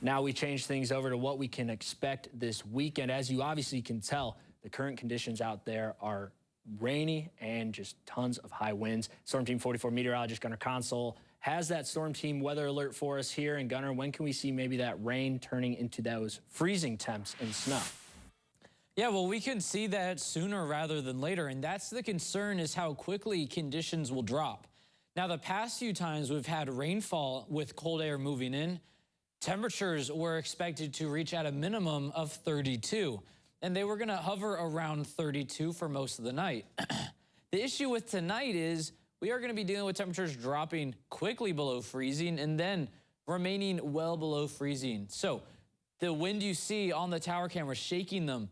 Now we change things over to what we can expect this weekend. As you obviously can tell, the current conditions out there are rainy and just tons of high winds. Storm Team 44 meteorologist Gunnar Consol has that storm team weather alert for us here. And Gunnar, when can we see maybe that rain turning into those freezing temps and snow? Yeah, well, we can see that sooner rather than later, and that's the concern, is how quickly conditions will drop. Now, the past few times we've had rainfall with cold air moving in, temperatures were expected to reach at a minimum of 32, and they were going to hover around 32 for most of the night. The issue with tonight is we are going to be dealing with temperatures dropping quickly below freezing and then remaining well below freezing. So the wind you see on the tower camera shaking them,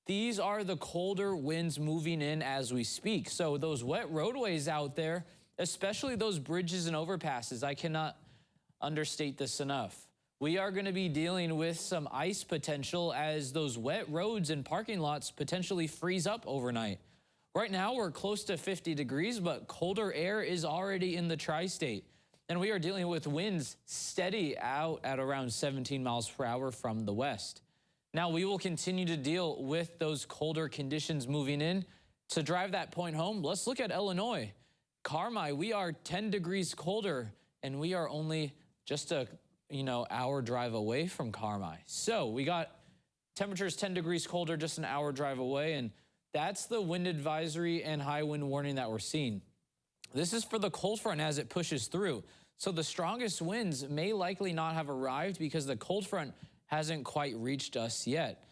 these are the colder winds moving in as we speak. So those wet roadways out there, especially those bridges and overpasses, I cannot understate this enough. We are going to be dealing with some ice potential as those wet roads and parking lots potentially freeze up overnight. Right now we're close to 50 degrees, but colder air is already in the tri-state. And we are dealing with winds steady out at around 17 miles per hour from the west. Now, we will continue to deal with those colder conditions moving in. To drive that point home, let's look at Illinois. Carmi, we are 10 degrees colder, and we are only just a hour drive away from Carmi. So we got temperatures 10 degrees colder, just an hour drive away, and that's the wind advisory and high wind warning that we're seeing. This is for the cold front as it pushes through. So the strongest winds may likely not have arrived because the cold front hasn't quite reached us yet.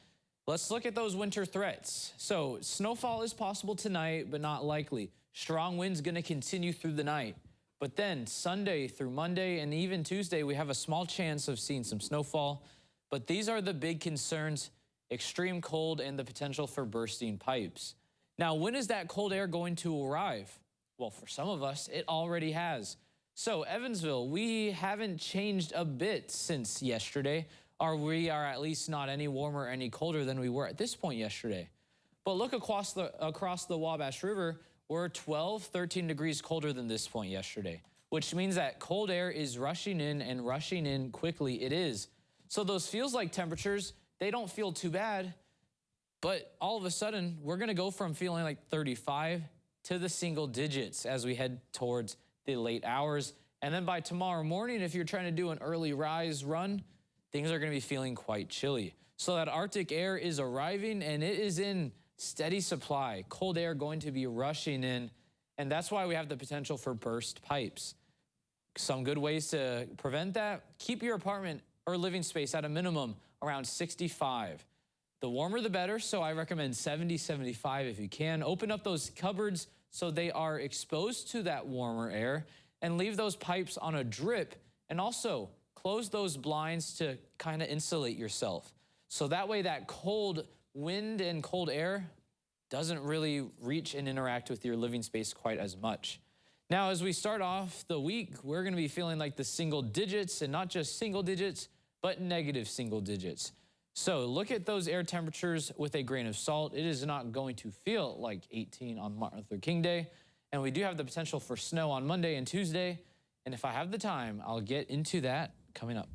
Let's look at those winter threats. So snowfall is possible tonight, but not likely. Strong winds going to continue through the night. But then Sunday through Monday and even Tuesday, we have a small chance of seeing some snowfall. But these are the big concerns: extreme cold and the potential for bursting pipes. Now, when is that cold air going to arrive? Well, for some of us, it already has. So Evansville, we haven't changed a bit since yesterday, or we are at least not any warmer or any colder than we were at this point yesterday. But look across the Wabash River, we're 12, 13 degrees colder than this point yesterday, which means that cold air is rushing in and rushing in quickly. It is. So those feels like temperatures, they don't feel too bad, but all of a sudden, we're going to go from feeling like 35 to the single digits as we head towards the late hours. And then by tomorrow morning, if you're trying to do an early rise run, things are going to be feeling quite chilly. So that Arctic air is arriving, and it is in steady supply. Cold air going to be rushing in, and that's why we have the potential for burst pipes. Some good ways to prevent that: keep your apartment or living space at a minimum around 65. The warmer the better, so I recommend 70, 75 if you can. Open up those cupboards so they are exposed to that warmer air, and leave those pipes on a drip, and also close those blinds to kind of insulate yourself. So that way that cold wind and cold air doesn't really reach and interact with your living space quite as much. Now, as we start off the week, we're going to be feeling like the single digits, and not just single digits, but negative single digits. So look at those air temperatures with a grain of salt. It is not going to feel like 18 on Martin Luther King Day. And we do have the potential for snow on Monday and Tuesday. And if I have the time, I'll get into that coming up.